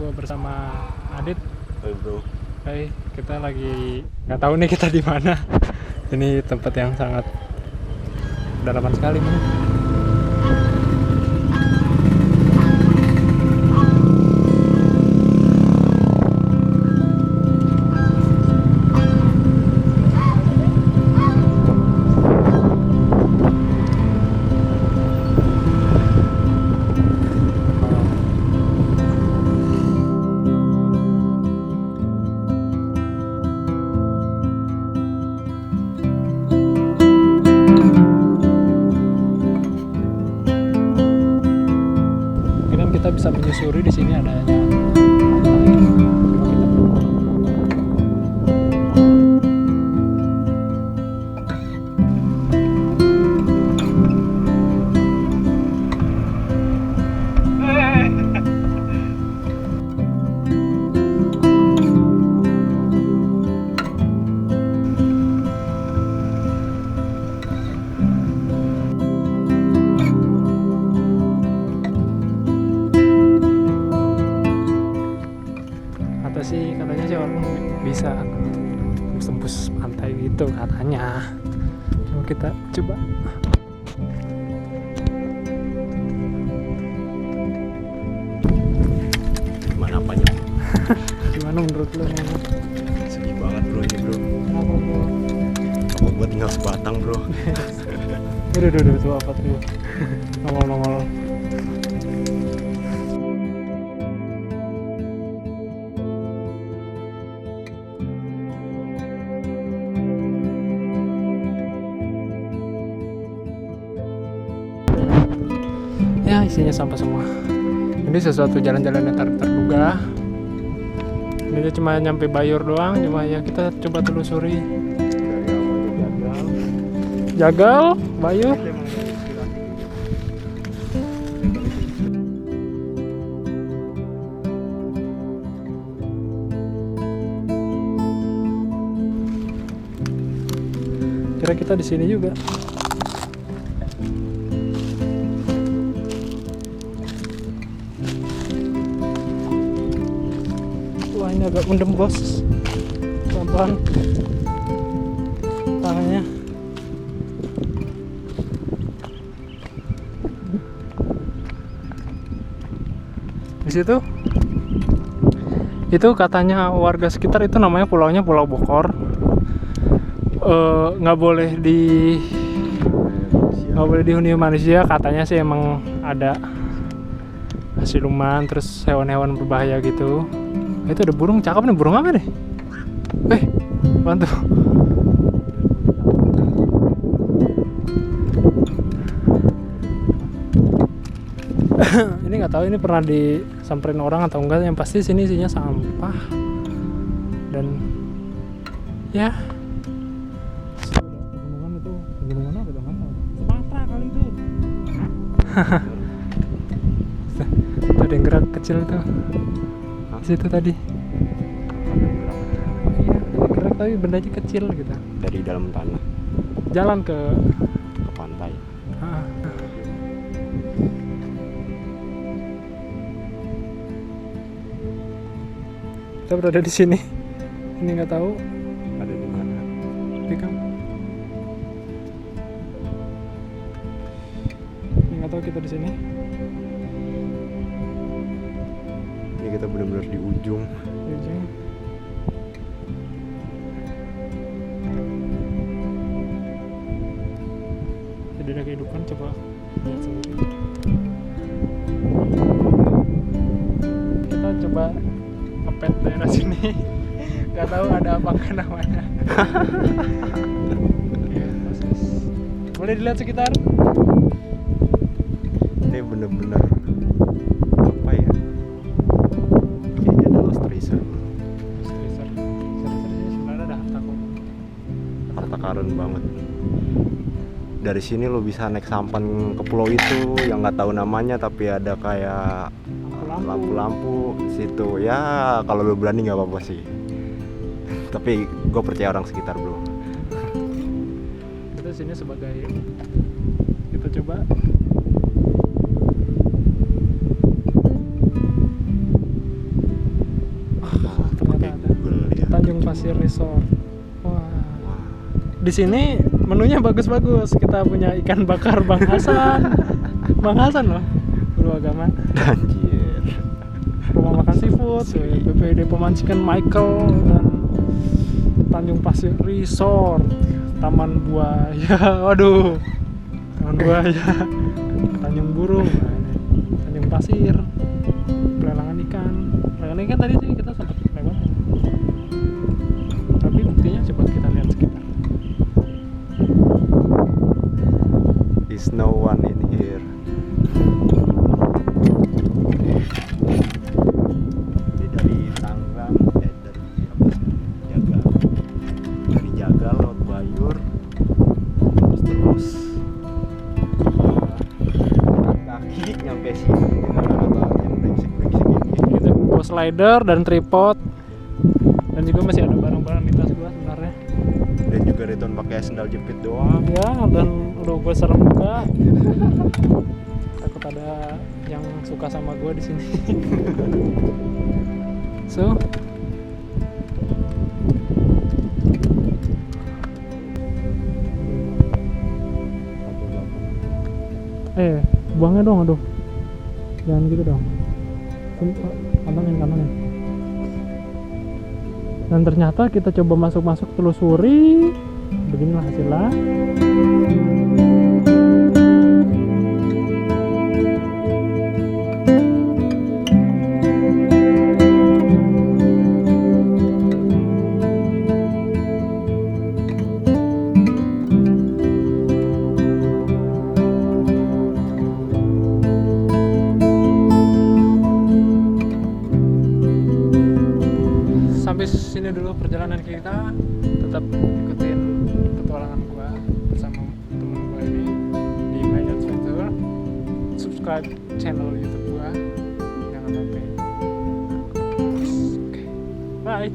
Gua bersama Adit. Hai bro. Hai, kita lagi nggak tahu nih kita di mana. Ini tempat yang sangat dalaman sekali nih. Kita bisa menyusuri di sini adanya pantai. Coba kita katanya sih orang bisa tembus pantai gitu katanya. Coba kita coba. Gimana apanya? Gimana menurut lo nih? Sedih banget bro ini bro. Kenapa bro? Apa gua tinggal sebatang bro? Udah tuh apa tuh? Nongol. Ya isinya sampah semua. Ini sesuatu jalan-jalan yang terduga. Ini cuma nyampe Bayor doang, cuma ya kita coba telusuri. Jagal, Bayor. Kira kita di sini juga. Wah ini agak mendem bos, pelan-pelan tangannya. Di situ itu katanya warga sekitar itu namanya pulaunya Pulau Bokor. Nggak boleh dihuni manusia, katanya sih emang ada siluman terus hewan-hewan berbahaya gitu. Itu ada burung, cakep nih, burung apa nih? Bantu. Ini nggak tahu ini pernah disamperin orang atau enggak, yang pasti sini isinya sampah dan ya. Pegunungan itu, pegunungan apa dong? Sumatera kali itu. Ada yang gerak kecil tuh. Di situ tadi. Iya, gerak tapi bendanya kecil gitu. Dari dalam tanah. Jalan ke Pantai. Kita berada di sini. Ini nggak tahu Ada di mana? tapi kan ini nggak tahu kita di sini. Ini kita benar-benar di ujung. Jadi ada kehidupan, coba lihat sendiri. Kita coba ngepet daerah sini. Nggak tahu ada apa kan namanya. Ya, proses. Boleh dilihat sekitar. Ini benar-benar apa ya? Kayaknya ada Lost Treasure. Sebenarnya ada Harta karun banget. Dari sini lo bisa naik sampan ke pulau itu yang nggak tahu namanya, tapi ada kayak lampu-lampu situ. Ya kalau lo berani nggak apa-apa sih. Tapi gue percaya orang sekitar bro. Kita sini sebagai, kita coba Pasir Resort. Wah. Wah. Di sini menunya bagus-bagus. Kita punya ikan bakar Bang Hasan. Bang Hasan loh, guru agama. Anjir. Rumah makan seafood, BPD Pemancikan Michael, dan Tanjung Pasir Resort, Taman Buaya. Waduh. Taman Buaya. Tanjung Burung. Nah, ini Tanjung Pasir. Pelelangan ikan. Pelelangan ikan tadi sih kita sempat lewat. Tapi buktinya coba kita lihat sekitar. Is no one in here. Ini dari Tangerang, dari apa? Jaga. Dari Jaga lewat Bayur. Terus kaki nyampe sini dengan alat yang brengsek-brengsek ini. Kita bawa slider dan tripod. Dan juga masih ada barang-barang di tas gua sebenarnya. Dan juga Riton pakai sendal jepit doang. Ya, dan udah gue serem juga. Takut ada yang suka sama gue di sini. So, buangnya dong, aduh. Jangan gitu dong. Kantongin. Dan ternyata kita coba masuk-masuk telusuri, beginilah hasilnya. Sampai sini dulu perjalanan kita. Tetap ikutin petualangan gua bersama temen gua ini di My Adventure. Subscribe channel YouTube gua, jangan sampai. Oke. Bye.